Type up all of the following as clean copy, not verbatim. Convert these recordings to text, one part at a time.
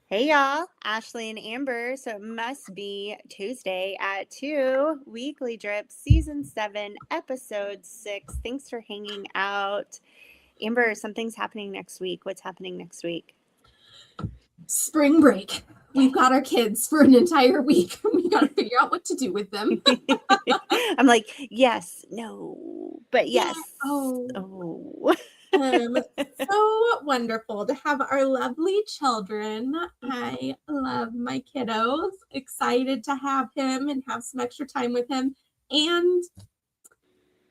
Hey y'all, Ashley and Amber. So it must be Tuesday at 2, Weekly Drip, Season 7, Episode 6. Thanks for hanging out. Amber, something's happening next week. What's happening next week? Spring break. We've got our kids for an entire week. We got to figure out what to do with them. I'm like, yes, no, but yes. Oh. So wonderful to have our lovely children. I love my kiddos. Excited to have him and have some extra time with him. And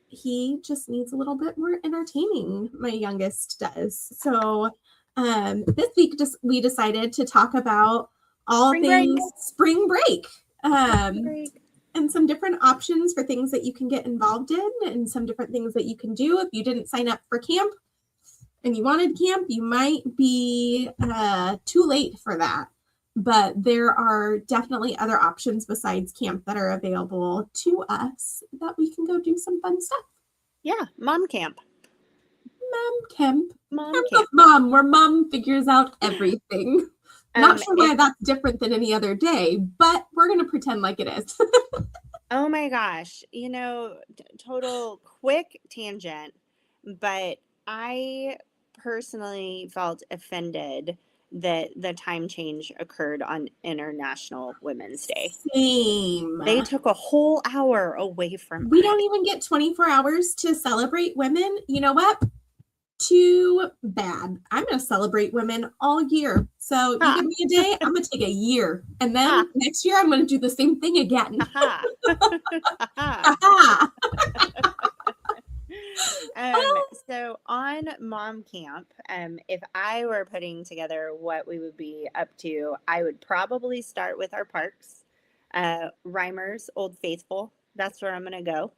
he just needs a little bit more entertaining, my youngest does. So this week we decided to talk about all things spring break. And some different options for things that you can get involved in and some different things that you can do. If you didn't sign up for camp and you wanted camp, you might be too late for that. But there are definitely other options besides camp that are available to us that we can go do some fun stuff. Yeah, mom camp. Camp, mom, where mom figures out everything. Not sure why that's different than any other day, but we're going to pretend like it is. Oh my gosh. Total quick tangent, but I personally felt offended that the time change occurred on International Women's Day. Same. They took a whole hour away from We don't even get 24 hours to celebrate women. You know what? Too bad. I'm going to celebrate women all year. So you give me a day, I'm going to take a year. And then next year, I'm going to do the same thing again. So on mom camp, if I were putting together what we would be up to, I would probably start with our parks. Reimers, Old Faithful. That's where I'm going to go.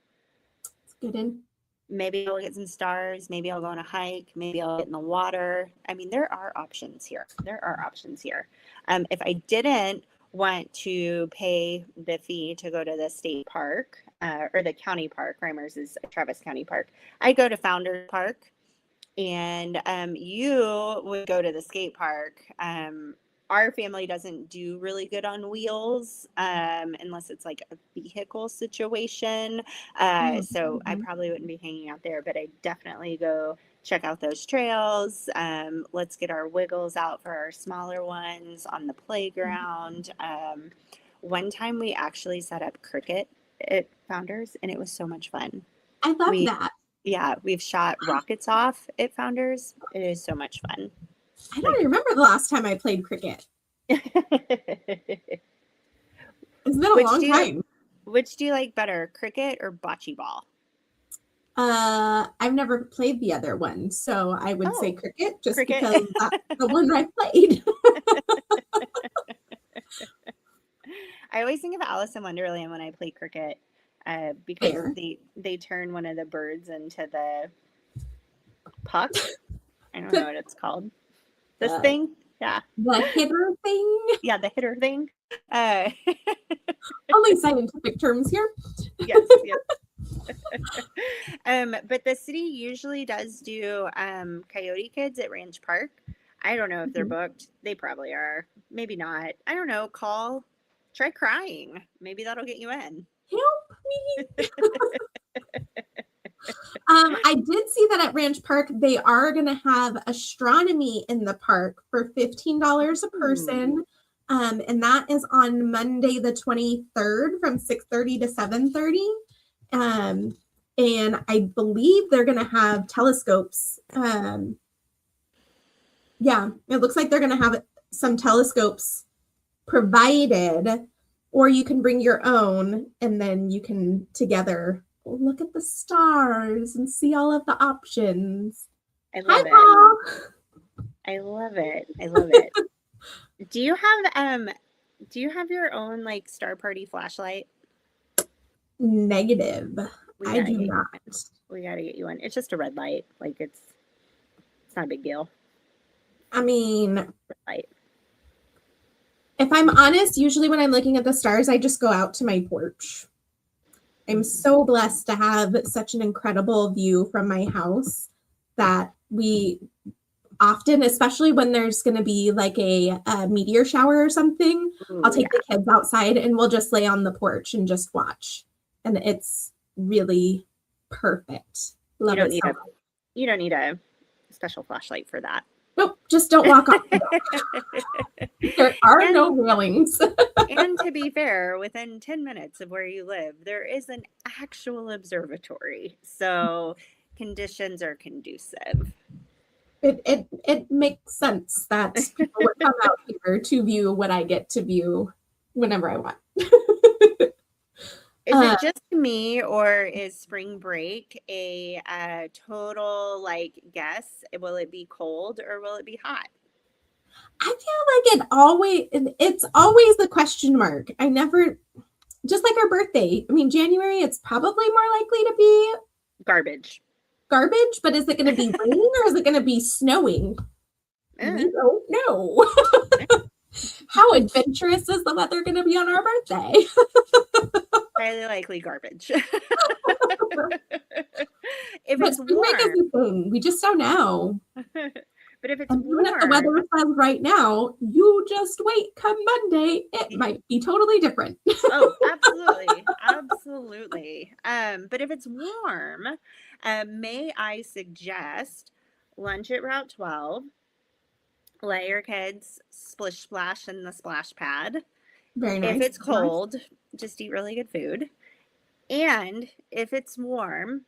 It's good in. Maybe I'll get some stars. Maybe I'll go on a hike. Maybe I'll get in the water. I mean, there are options here. If I didn't want to pay the fee to go to the state park or the county park, Reimers is Travis County Park, I'd go to Founders Park, and you would go to the skate park. Our family doesn't do really good on wheels unless it's like a vehicle situation. So I probably wouldn't be hanging out there, but I definitely go check out those trails. Let's get our wiggles out for our smaller ones on the playground. One time we actually set up cricket at Founders, and it was so much fun. I love that. Yeah, we've shot rockets off at Founders. It is so much fun. I don't remember the last time I played cricket. It's been a long time. Which do you like better, cricket or bocce ball? I've never played the other one, so I would say cricket, because that's the one I played. I always think of Alice in Wonderland when I play cricket, because they turn one of the birds into the puck. I don't know what it's called. This thing? Yeah. The hitter thing? Yeah, the hitter thing. Only scientific terms here. Yes. But the city usually does do Coyote Kids at Ranch Park. I don't know if they're booked. They probably are. Maybe not. I don't know. Try crying. Maybe that'll get you in. Help me. I did see that at Ranch Park, they are going to have astronomy in the park for $15 a person. And that is on Monday, the 23rd from 6:30 to 7:30. And I believe they're going to have telescopes. Yeah, it looks like they're going to have some telescopes provided, or you can bring your own and then you can together look at the stars and see all of the options. I love it. Do you have your own like Star Party flashlight? Negative. I do not. We gotta get you one. It's just a red light. Like it's not a big deal. I mean, red light. If I'm honest, usually when I'm looking at the stars, I just go out to my porch. I'm so blessed to have such an incredible view from my house that we often, especially when there's going to be like a meteor shower or something. I'll take the kids outside and we'll just lay on the porch and just watch. And it's really perfect. Love it so much. You don't need a special flashlight for that. Nope, just don't walk off. There are no railings. And to be fair, within 10 minutes of where you live, there is an actual observatory. So conditions are conducive. It makes sense that people would come out here to view what I get to view whenever I want. Is it just me, or is spring break a total like guess? Will it be cold or will it be hot? I feel like it's always the question mark. I never, just like our birthday. I mean, January, it's probably more likely to be garbage, but is it going to be raining or is it going to be snowing? We don't know. How adventurous is the weather going to be on our birthday? Highly likely garbage. If it's warm, we just don't know. But if it's warm, even if the weather says right now, you just wait. Come Monday, it might be totally different. Oh, absolutely. But if it's warm, may I suggest lunch at Route 12. Let your kids splish splash in the splash pad. Very nice. If it's cold, just eat really good food. And if it's warm,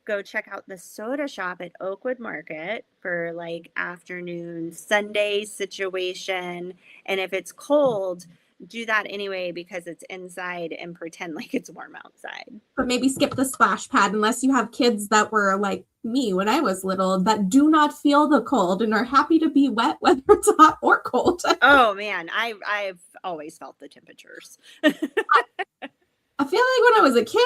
go check out the soda shop at Oakwood Market for like afternoon Sunday situation. And if it's cold, do that anyway because it's inside and pretend like it's warm outside. But maybe skip the splash pad unless you have kids that were like me when I was little that do not feel the cold and are happy to be wet whether it's hot or cold. Oh man, I've always felt the temperatures. I feel like when I was a kid,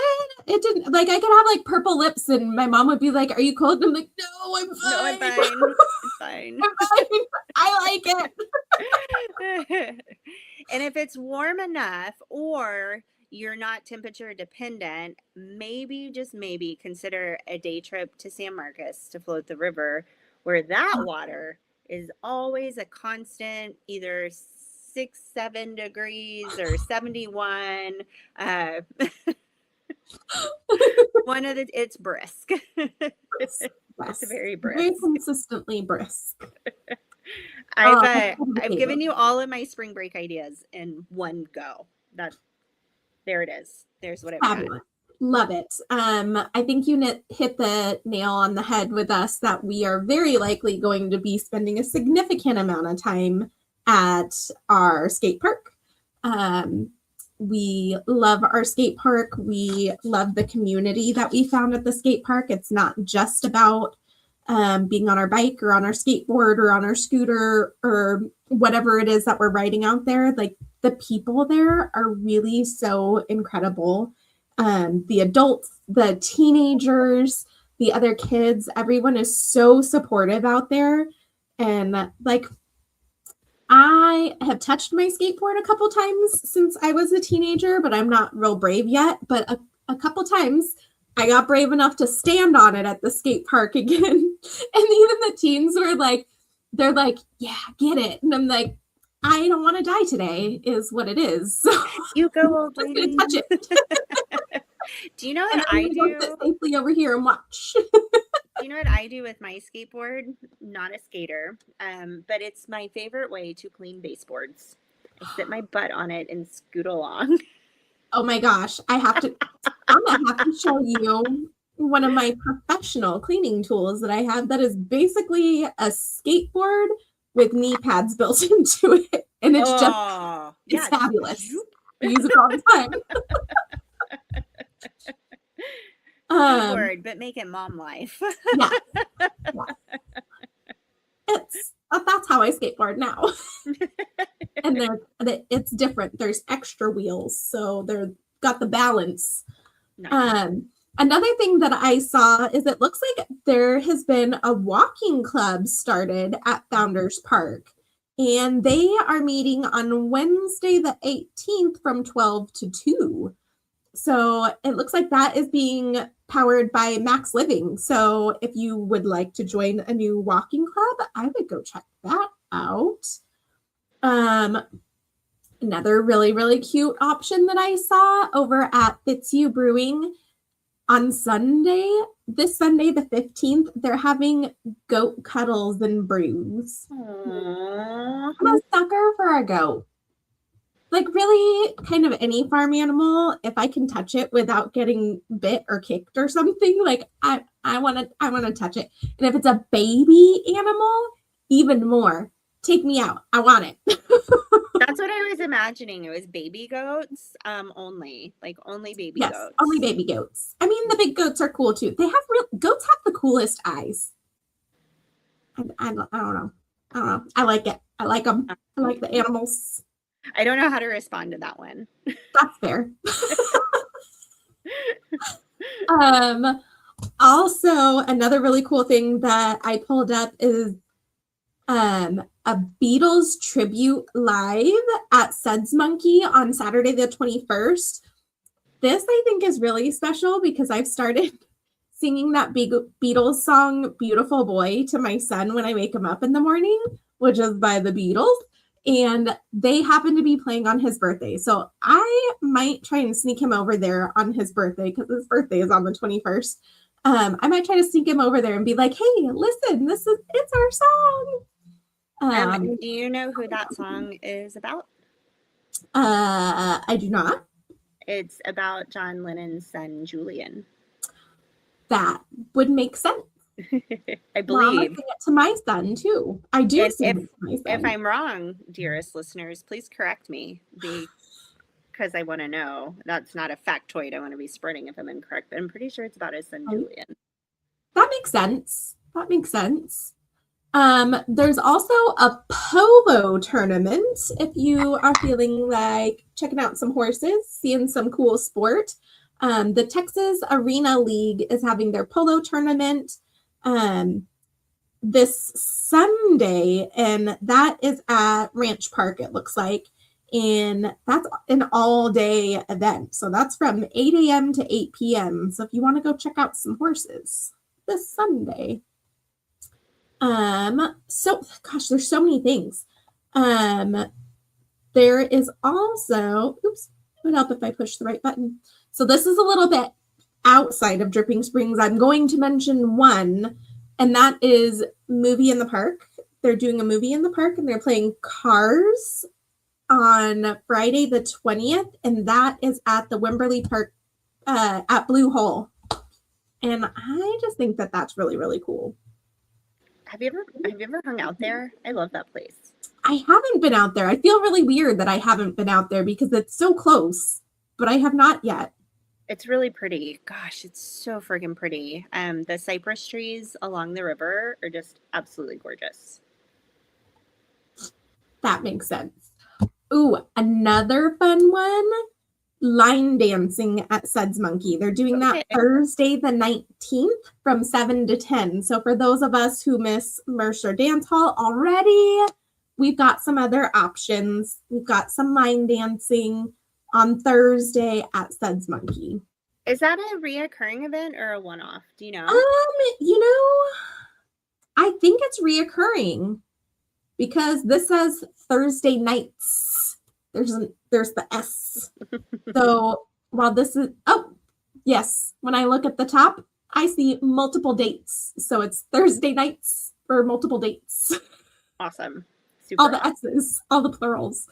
it didn't, like, I could have like purple lips and my mom would be like, "Are you cold?" And I'm like, "No, I'm fine. No, I'm fine. It's fine. I'm fine. I like it." And if it's warm enough or you're not temperature dependent, maybe, just maybe, consider a day trip to San Marcos to float the river, where that water is always a constant, either 6-7 degrees or 71. One of it's brisk. It's very brisk. Very consistently brisk. I've given you all of my spring break ideas in one go. There it is. There's what I've got. Love it. I think you hit the nail on the head with us that we are very likely going to be spending a significant amount of time at our skate park. We love our skate park. We love the community that we found at the skate park. It's not just about being on our bike or on our skateboard or on our scooter or whatever it is that we're riding out there. Like, the people there are really so incredible. The adults, the teenagers, the other kids, everyone is so supportive out there. And like, I have touched my skateboard a couple times since I was a teenager, but I'm not real brave yet. But a couple times I got brave enough to stand on it at the skate park again. And even the teens were like, they're like, "Yeah, get it." And I'm like, "I don't want to die today," is what it is. So you go, old lady. Touch it. Do you know what I do? Sit safely over here and watch. You know what I do with my skateboard? Not a skater, but it's my favorite way to clean baseboards. I sit my butt on it and scoot along. Oh my gosh, I'm gonna have to show you one of my professional cleaning tools that I have that is basically a skateboard with knee pads built into it. And it's it's fabulous. I use it all the time. Skateboard, but make it mom life. Yeah. That's how I skateboard now. And it's different. There's extra wheels, so they're got the balance. Nice. Another thing that I saw is it looks like there has been a walking club started at Founders Park, and they are meeting on Wednesday the 18th from 12 to 2. So it looks like that is being powered by Max Living. So if you would like to join a new walking club, I would go check that out. Another really, really cute option that I saw over at Fitzhugh Brewing on Sunday, this Sunday, the 15th, they're having goat cuddles and brews. Aww. I'm a sucker for a goat. Like really kind of any farm animal, if I can touch it without getting bit or kicked or something, like I want to touch it. And if it's a baby animal, even more. Take me out. I want it. That's what I was imagining. It was baby goats, only baby Yes, goats. only baby goats. I mean, the big goats are cool too. Goats have the coolest eyes. I don't know. I like it. I like them. I like the animals. I don't know how to respond to that one. That's fair. Also, another really cool thing that I pulled up is a Beatles tribute live at Suds Monkey on Saturday the 21st. This I think is really special because I've started singing that Beatles song Beautiful Boy to my son when I wake him up in the morning, which is by the Beatles. And they happen to be playing on his birthday. So I might try and sneak him over there on his birthday because his birthday is on the 21st. I might try to sneak him over there and be like, hey, listen, it's our song. Do you know who that song is about? I do not. It's about John Lennon's son, Julian. That would make sense. I believe. Sing it to my son too. I do sing it to my son. If I'm wrong, dearest listeners, please correct me because I want to know. That's not a factoid I want to be spreading if I'm incorrect, but I'm pretty sure it's about his son, Julian. That makes sense. There's also a polo tournament if you are feeling like checking out some horses, seeing some cool sport. The Texas Arena League is having their polo tournament this Sunday, and that is at Ranch Park, it looks like. And that's an all-day event. So that's from 8 a.m. to 8 p.m. So if you want to go check out some horses this Sunday. So gosh, there's so many things. There is also, oops, it would help if I push the right button. So this is a little bit outside of Dripping Springs. I'm going to mention one, and that is Movie in the Park. They're doing a movie in the park, and they're playing Cars on Friday the 20th, and that is at the Wimberley Park at Blue Hole. And I just think that that's really, really cool. Have you ever hung out there? I love that place. I haven't been out there. I feel really weird that I haven't been out there because it's so close, but I have not yet. It's really pretty. Gosh, it's so friggin' pretty. The cypress trees along the river are just absolutely gorgeous. That makes sense. Ooh, another fun one. Line dancing at Suds Monkey. They're doing that Thursday the 19th from 7 to 10. So for those of us who miss Mercer Dance Hall already, we've got some other options. We've got some line dancing on Thursday at Suds Monkey. Is that a reoccurring event or a one-off? Do you know? I think it's reoccurring because this says Thursday nights. There's the S. So while this is, yes, when I look at the top, I see multiple dates. So it's Thursday nights for multiple dates. Awesome. Super all the S's, all the plurals.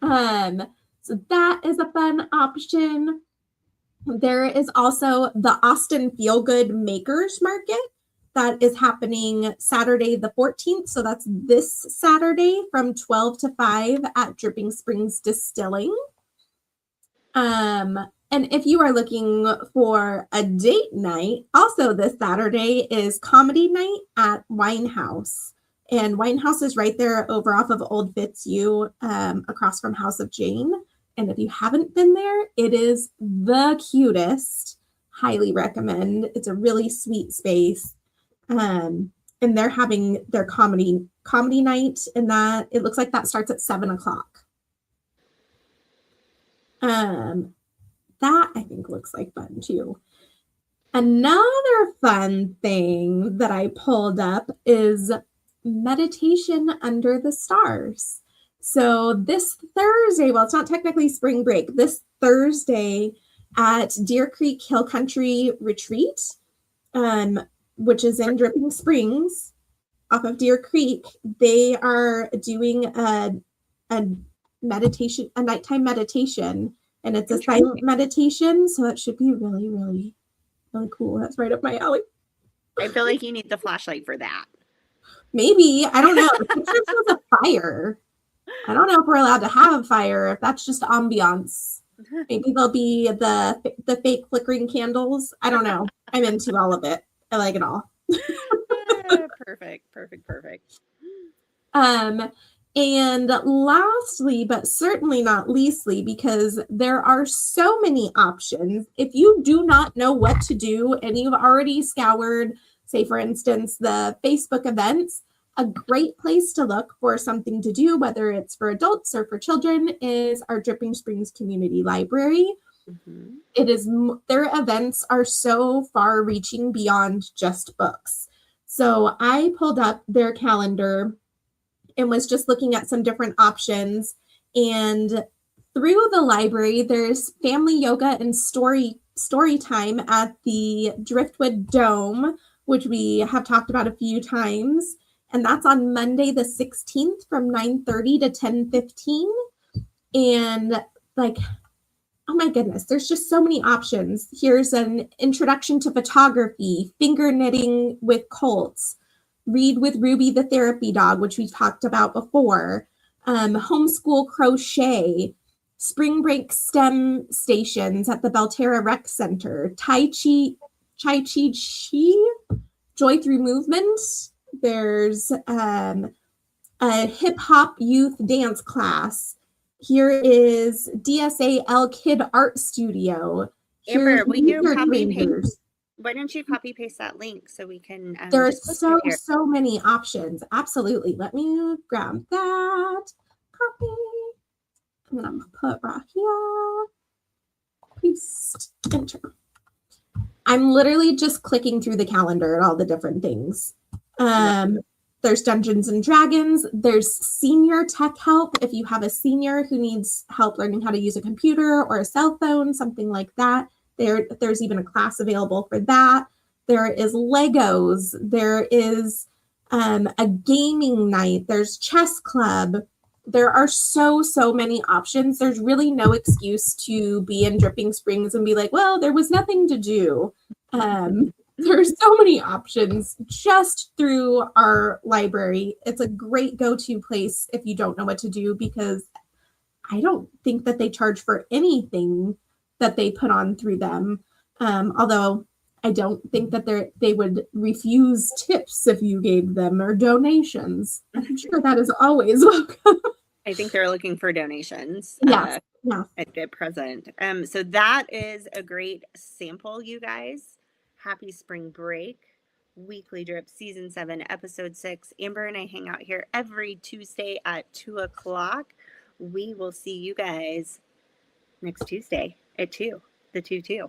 So that is a fun option. There is also the Austin Feel Good Makers Market that is happening Saturday the 14th. So that's this Saturday from 12 to 5 at Dripping Springs Distilling. And if you are looking for a date night, also this Saturday is comedy night at Winehouse. And Winehouse is right there over off of Old Fitzhugh, across from House of Jane. And if you haven't been there, it is the cutest. Highly recommend. It's a really sweet space. And they're having their comedy night, and that it looks like that starts at 7 o'clock. that I think looks like fun too. Another fun thing that I pulled up is meditation under the stars. So this Thursday, well, it's not technically spring break, this Thursday at Deer Creek Hill Country Retreat, which is in Dripping Springs off of Deer Creek, they are doing a meditation, a nighttime meditation, and it's a silent meditation. So it should be really, really, really cool. That's right up my alley. I feel like you need the flashlight for that. Maybe. I don't know. The picture shows a fire. I don't know if we're allowed to have a fire, if that's just ambiance. Maybe there'll be the fake flickering candles. I don't know. I'm into all of it. I like it all. Perfect. And lastly, but certainly not leastly, because there are so many options, if you do not know what to do and you've already scoured, say, for instance, the Facebook events, a great place to look for something to do, whether it's for adults or for children, is our Dripping Springs Community Library. Mm-hmm. It is, their events are so far reaching beyond just books. So I pulled up their calendar and was just looking at some different options. And through the library, there's family yoga and story time at the Driftwood Dome, which we have talked about a few times. And that's on Monday the 16th from 9:30 to 10:15. And like, oh my goodness, there's just so many options. Here's an introduction to photography, finger knitting with Colts, read with Ruby the therapy dog, which we've talked about before, homeschool crochet, spring break STEM stations at the Belterra Rec Center, Tai Chi, Joy Through Movement. There's a hip hop youth dance class. Here is DSAL Kid Art Studio. Amber, why don't you copy paste that link so we can? There are so many options. Absolutely. Let me grab that. Copy. And then I'm gonna put right here. Paste. Enter. I'm literally just clicking through the calendar at all the different things. There's Dungeons and Dragons. There's senior tech help. If you have a senior who needs help learning how to use a computer or a cell phone, something like that, there's even a class available for that. There is Legos. There is a gaming night. There's chess club. There are so many options. There's really no excuse to be in Dripping Springs and be like, well, there was nothing to do. There's so many options just through our library. It's a great go-to place if you don't know what to do, because I don't think that they charge for anything that they put on through them. Although I don't think that they would refuse tips if you gave them, or donations. I'm sure that is always welcome. I think they're looking for donations. Yeah. At present. So that is a great sample, you guys. Happy spring break. Weekly Drip Season 7, Episode 6. Amber and I hang out here every Tuesday at 2 o'clock. We will see you guys next Tuesday at 2. The 2-2.